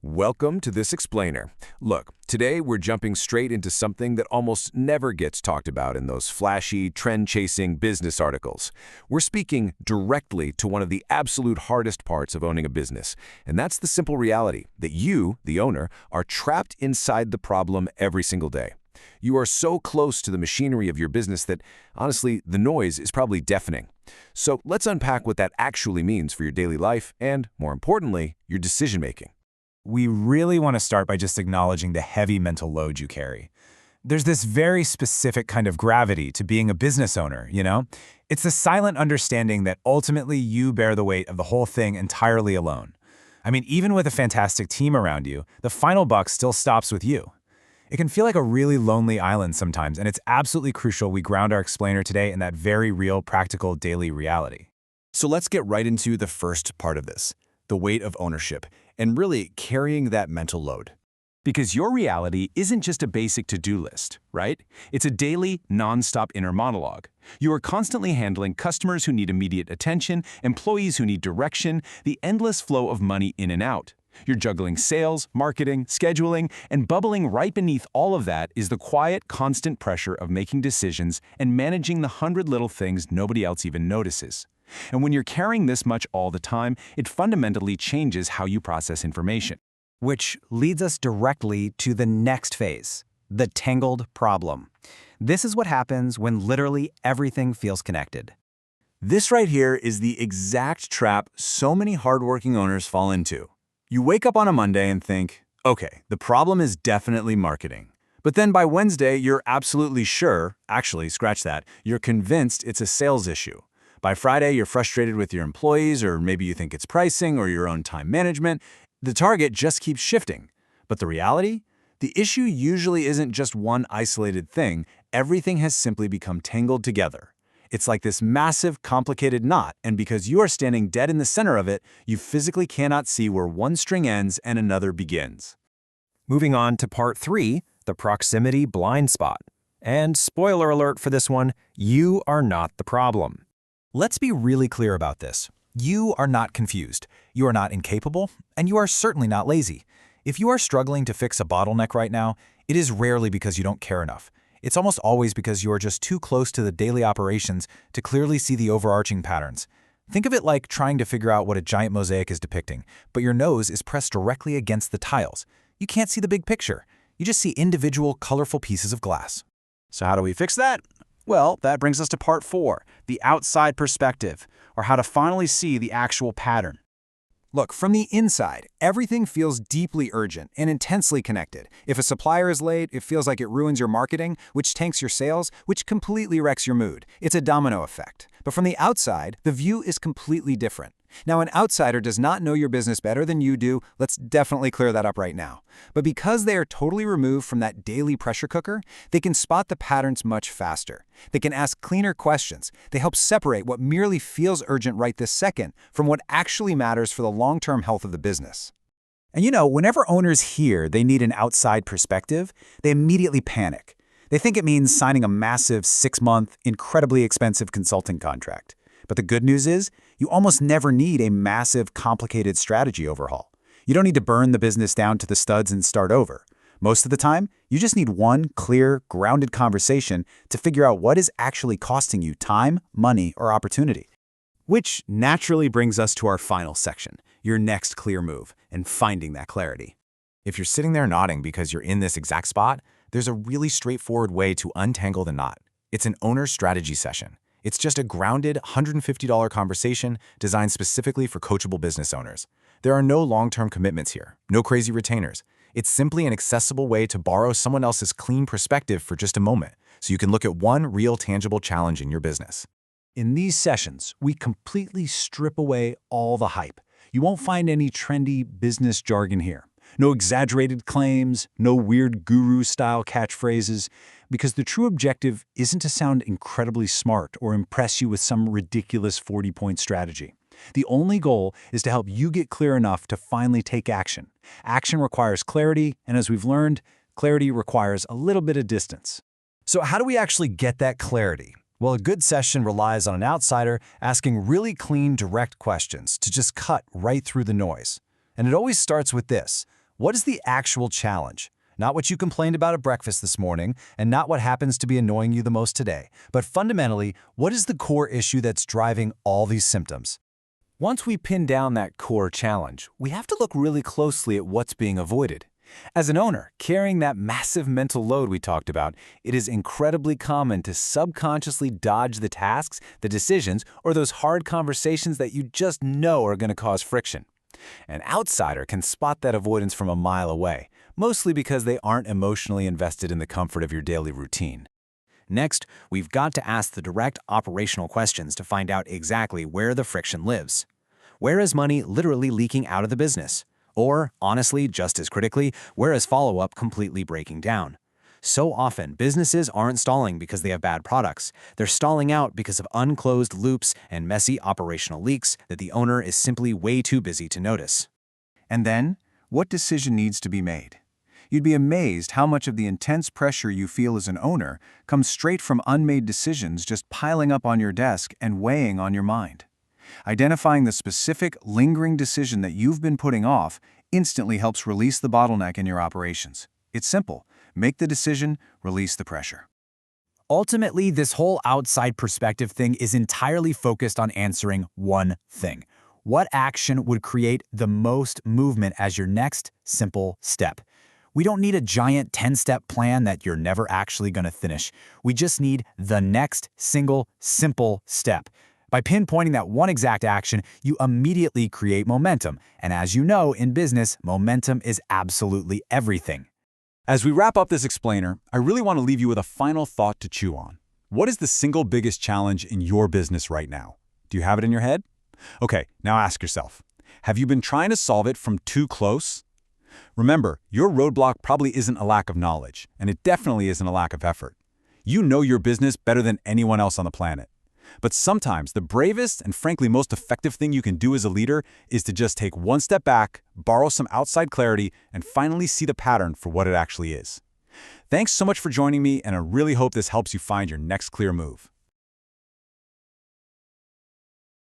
Welcome to this explainer. Look, today we're jumping straight into something that almost never gets talked about in those flashy, trend-chasing business articles. We're speaking directly to one of the absolute hardest parts of owning a business, and that's the simple reality that you, the owner, are trapped inside the problem every single day. You are so close to the machinery of your business that, honestly, the noise is probably deafening. So let's unpack what that actually means for your daily life and, more importantly, your decision-making. We really want to start by just acknowledging the heavy mental load you carry. There's this very specific kind of gravity to being a business owner, you know? It's the silent understanding that ultimately you bear the weight of the whole thing entirely alone. I mean, even with a fantastic team around you, the final buck still stops with you. It can feel like a really lonely island sometimes, and it's absolutely crucial we ground our explainer today in that very real, practical, daily reality. So let's get right into the first part of this, the weight of ownership, and really carrying that mental load. Because your reality isn't just a basic to-do list, right? It's a daily, non-stop inner monologue. You are constantly handling customers who need immediate attention, employees who need direction, the endless flow of money in and out. You're juggling sales, marketing, scheduling, and bubbling right beneath all of that is the quiet, constant pressure of making decisions and managing the 100 little things nobody else even notices. And when you're carrying this much all the time, it fundamentally changes how you process information. Which leads us directly to the next phase, the tangled problem. This is what happens when literally everything feels connected. This right here is the exact trap so many hardworking owners fall into. You wake up on a Monday and think, okay, the problem is definitely marketing. But then by Wednesday, you're absolutely sure, actually, scratch that, you're convinced it's a sales issue. By Friday, you're frustrated with your employees, or maybe you think it's pricing or your own time management. The target just keeps shifting. But the reality? The issue usually isn't just one isolated thing. Everything has simply become tangled together. It's like this massive, complicated knot, and because you are standing dead in the center of it, you physically cannot see where one string ends and another begins. Moving on to part 3, the proximity blind spot. And spoiler alert for this one, you are not the problem. Let's be really clear about this. You are not confused, you are not incapable, and you are certainly not lazy. If you are struggling to fix a bottleneck right now, it is rarely because you don't care enough. It's almost always because you are just too close to the daily operations to clearly see the overarching patterns. Think of it like trying to figure out what a giant mosaic is depicting, but your nose is pressed directly against the tiles. You can't see the big picture. You just see individual, colorful pieces of glass. So how do we fix that? Well, that brings us to part 4, the outside perspective, or how to finally see the actual pattern. Look, from the inside, everything feels deeply urgent and intensely connected. If a supplier is late, it feels like it ruins your marketing, which tanks your sales, which completely wrecks your mood. It's a domino effect. But from the outside, the view is completely different. Now, an outsider does not know your business better than you do. Let's definitely clear that up right now. But because they are totally removed from that daily pressure cooker, they can spot the patterns much faster. They can ask cleaner questions. They help separate what merely feels urgent right this second from what actually matters for the long-term health of the business. And you know, whenever owners hear they need an outside perspective, they immediately panic. They think it means signing a massive 6-month, incredibly expensive consulting contract. But the good news is, you almost never need a massive, complicated strategy overhaul. You don't need to burn the business down to the studs and start over. Most of the time, you just need one clear, grounded conversation to figure out what is actually costing you time, money, or opportunity. Which naturally brings us to our final section, your next clear move, and finding that clarity. If you're sitting there nodding because you're in this exact spot, there's a really straightforward way to untangle the knot. It's an owner strategy session. It's just a grounded $150 conversation designed specifically for coachable business owners. There are no long-term commitments here, no crazy retainers. It's simply an accessible way to borrow someone else's clean perspective for just a moment, so you can look at one real tangible challenge in your business. In these sessions, we completely strip away all the hype. You won't find any trendy business jargon here. No exaggerated claims, no weird guru-style catchphrases, because the true objective isn't to sound incredibly smart or impress you with some ridiculous 40-point strategy. The only goal is to help you get clear enough to finally take action. Action requires clarity, and as we've learned, clarity requires a little bit of distance. So how do we actually get that clarity? Well, a good session relies on an outsider asking really clean, direct questions to just cut right through the noise. And it always starts with this: What is the actual challenge? Not what you complained about at breakfast this morning, and not what happens to be annoying you the most today, but fundamentally, what is the core issue that's driving all these symptoms? Once we pin down that core challenge, we have to look really closely at what's being avoided. As an owner, carrying that massive mental load we talked about, it is incredibly common to subconsciously dodge the tasks, the decisions, or those hard conversations that you just know are going to cause friction. An outsider can spot that avoidance from a mile away, mostly because they aren't emotionally invested in the comfort of your daily routine. Next, we've got to ask the direct operational questions to find out exactly where the friction lives. Where is money literally leaking out of the business? Or, honestly, just as critically, where is follow-up completely breaking down? So often, businesses aren't stalling because they have bad products. They're stalling out because of unclosed loops and messy operational leaks that the owner is simply way too busy to notice. And then, what decision needs to be made? You'd be amazed how much of the intense pressure you feel as an owner comes straight from unmade decisions just piling up on your desk and weighing on your mind. Identifying the specific, lingering decision that you've been putting off instantly helps release the bottleneck in your operations. It's simple. Make the decision, release the pressure. Ultimately, this whole outside perspective thing is entirely focused on answering one thing. What action would create the most movement as your next simple step? We don't need a giant 10-step plan that you're never actually going to finish. We just need the next single, simple step. By pinpointing that one exact action, you immediately create momentum. And as you know, in business, momentum is absolutely everything. As we wrap up this explainer, I really want to leave you with a final thought to chew on. What is the single biggest challenge in your business right now? Do you have it in your head? Okay, now ask yourself, have you been trying to solve it from too close? Remember, your roadblock probably isn't a lack of knowledge, and it definitely isn't a lack of effort. You know your business better than anyone else on the planet. But sometimes the bravest and frankly most effective thing you can do as a leader is to just take one step back, borrow some outside clarity, and finally see the pattern for what it actually is. Thanks so much for joining me, and I really hope this helps you find your next clear move.